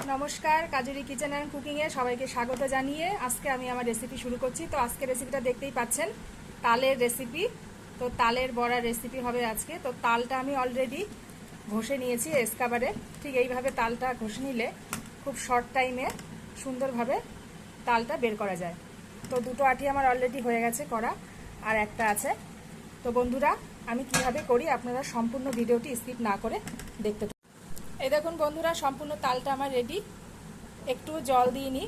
নমস্কার, কাজুরি kitchen and কুকিংয়ে সবাইকে স্বাগত জানিয়ে আজকে আমি আমার রেসিপি শুরু করছি। তো আজকে রেসিপিটা দেখতেই পাচ্ছেন, তালের রেসিপি। তো তালের বড়া রেসিপি হবে আজকে। তো তালটা আমি অলরেডি ঘষে নিয়েছি এস্কাবারে। ঠিক এইভাবে তালটা ঘষে নিলে খুব শর্ট টাইমে সুন্দরভাবে তালটা বের করা যায়। তো দুটো আটি আমার অলরেডি হয়ে গেছে করা, আর একটা আছে। তো বন্ধুরা, আমি কিভাবে করি আপনারা সম্পূর্ণ ভিডিওটি স্কিপ না করে দেখতে থাকুন। এই দেখুন বন্ধুরা, সম্পূর্ণ তালটা আমার রেডি। একটু জল দিয়ে নিই,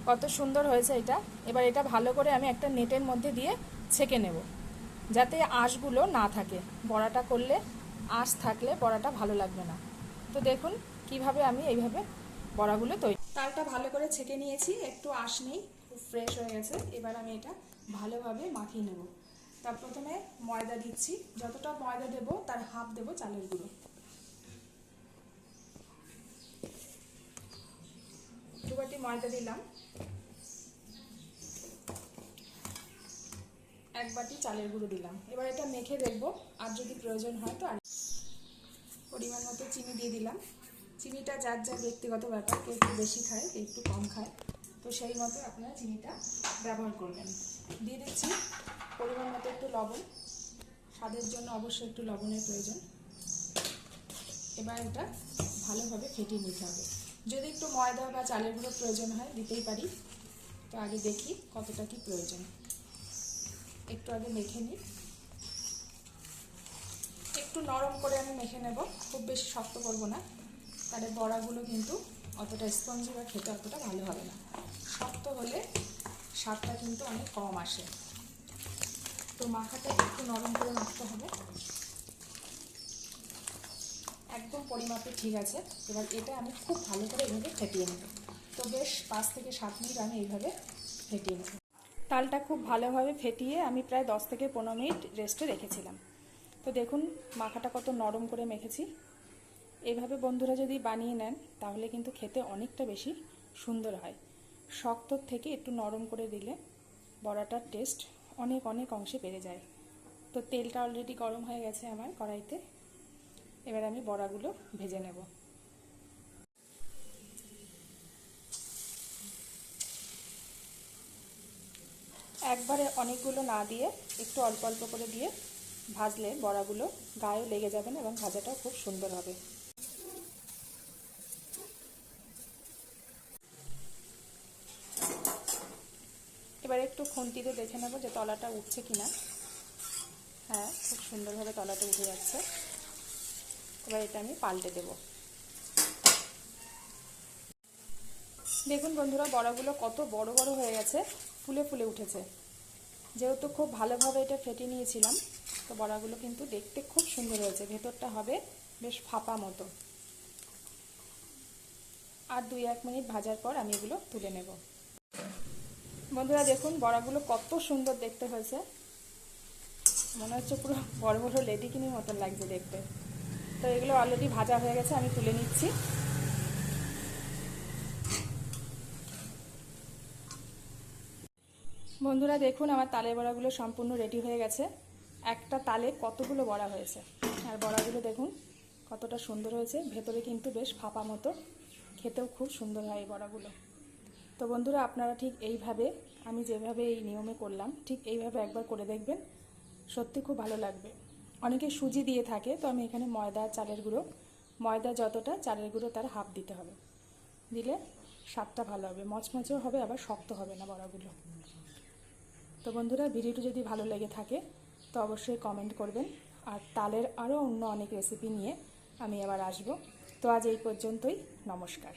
কত সুন্দর হয়েছে এটা। এবার এটা ভালো করে আমি একটা নেটের মধ্যে দিয়ে ছেঁকে নেব, যাতে আঁশগুলো না থাকে। বড়াটা করলে আঁশ থাকলে বড়াটা ভালো লাগবে না। তো দেখুন কিভাবে আমি এইভাবে বড়াগুলো তৈরি। তালটা ভালো করে ছেঁকে নিয়েছি, একটু আঁশ নেই, খুব ফ্রেশ হয়ে গেছে। এবার আমি এটা ভালোভাবে মাখিয়ে নেব। তার প্রথমে ময়দা দিচ্ছি, যতটা ময়দা দেবো তার হাফ দেবো চালের গুঁড়ো। দু বাটি ময়দা দিলাম, এক বাটি চালের গুঁড়ো দিলাম। এবার এটা মেখে দেখবো, আর যদি প্রয়োজন হয় তো আর পরিমাণ মতো চিনি দিয়ে দিলাম। চিনিটা যার যার ব্যক্তিগত ব্যাপার, কেউ একটু বেশি খায়, কেউ একটু কম খায়, তো সেই মতো আপনারা চিনিটা ব্যবহার করবেন। দিয়ে দিচ্ছি পরিমাণ মতো একটু লবণ, স্বাদের জন্য অবশ্যই একটু লবণের প্রয়োজন। এবার এটা ভালোভাবে ফেটিয়ে নিতে হবে। যদি একটু ময়দা বা চালের গুঁড়ো প্রয়োজন হয় দিতেই পারি। তো আগে দেখি কতটা কি প্রয়োজন, একটু আগে মেখে নিই। একটু নরম করে আমি মেখে নেব, খুব বেশি শক্ত করব না, তাহলে বড়াগুলো কিন্তু অতটা স্পঞ্জি বা খেতে অতটা ভালো হবে না। শক্ত হলে স্বাদটা কিন্তু অনেক কম আসে। তো মাখাটা একটু নরম করে মাখতে হবে, একদম পরিমাপে ঠিক আছে। এবার এটা আমি খুব ভালো করে এইভাবে ফেটিয়ে নেব। তো বেশ 5 থেকে 7 মিনিট আমি এইভাবে ফেটিয়ে নেব। তালটা খুব ভালোভাবে ফেটিয়ে আমি প্রায় 10 থেকে 15 মিনিট রেস্টে রেখেছিলাম। তো দেখুন মাখাটা কত নরম করে মেখেছি। এইভাবে বন্ধুরা যদি বানিয়ে নেন তাহলে কিন্তু খেতে অনেকটা বেশি সুন্দর হয়। শক্তর থেকে একটু নরম করে দিলে বড়াটার টেস্ট অনেক অনেক অংশে বেড়ে যায়। তো তেলটা অলরেডি গরম হয়ে গেছে আমার কড়াইতে। এবার আমি বড়াগুলো ভেজে নেব। একবারে অনেকগুলো না দিয়ে একটু অল্প অল্প করে দিয়ে ভাজলে বড়াগুলো গায়ে লেগে যাবে না এবং ভাজাটাও খুব সুন্দর হবে। এবার একটু খুন্তিতে দেখে নেব যে তলাটা উঠছে কিনা। হ্যাঁ, খুব সুন্দরভাবে তলাটা উঠে যাচ্ছে। এবার এটা আমি পাল্টে দেব। দেখুন বন্ধুরা, বড়াগুলো কত বড় বড় হয়ে গেছে, ফুলে ফুলে উঠেছে। যেহেতু খুব ভালোভাবে এটা ফেটে নিয়েছিলাম, তো বড়াগুলো কিন্তু দেখতে খুব সুন্দর হয়েছে। ভেতরটা হবে বেশ ফাঁপা মতো। আর 2-1 মিনিট ভাজার পর আমি এগুলো তুলে নেব। বন্ধুরা দেখুন বড়াগুলো কত সুন্দর দেখতে হয়েছে, মনে হচ্ছে পুরো বড় বড় লেডিকিনির মতন লাগছে দেখতে। তো এগুলো অলরেডি ভাজা হয়ে গেছে, আমি তুলে নিচ্ছি। বন্ধুরা দেখুন আমার তালের বড়াগুলো সম্পূর্ণ রেডি হয়ে গেছে। একটা তালে কতগুলো বড়া হয়েছে, আর বড়াগুলো দেখুন কতটা সুন্দর হয়েছে। ভেতরে কিন্তু বেশ ফাঁপা মতো, খেতেও খুব সুন্দর হয় এই বড়াগুলো। তো বন্ধুরা আপনারা ঠিক এইভাবে, আমি যেভাবে এই নিয়মে করলাম ঠিক এইভাবে একবার করে দেখবেন, সত্যি খুব ভালো লাগবে। অনেকে সুজি দিয়ে থাকে, তো আমি এখানে ময়দা চালের গুঁড়ো, ময়দা যতটা চালের গুঁড়ো তার হাফ দিতে হবে। দিলে স্বাদটা ভালো হবে, মচমচেও হবে, আবার শক্ত হবে না বড়াগুলো। তো বন্ধুরা ভিডিওটি যদি ভালো লেগে থাকে তো অবশ্যই কমেন্ট করবেন। আর তালের আরও অন্য অনেক রেসিপি নিয়ে আমি আবার আসব। তো আজ এই পর্যন্তই, নমস্কার।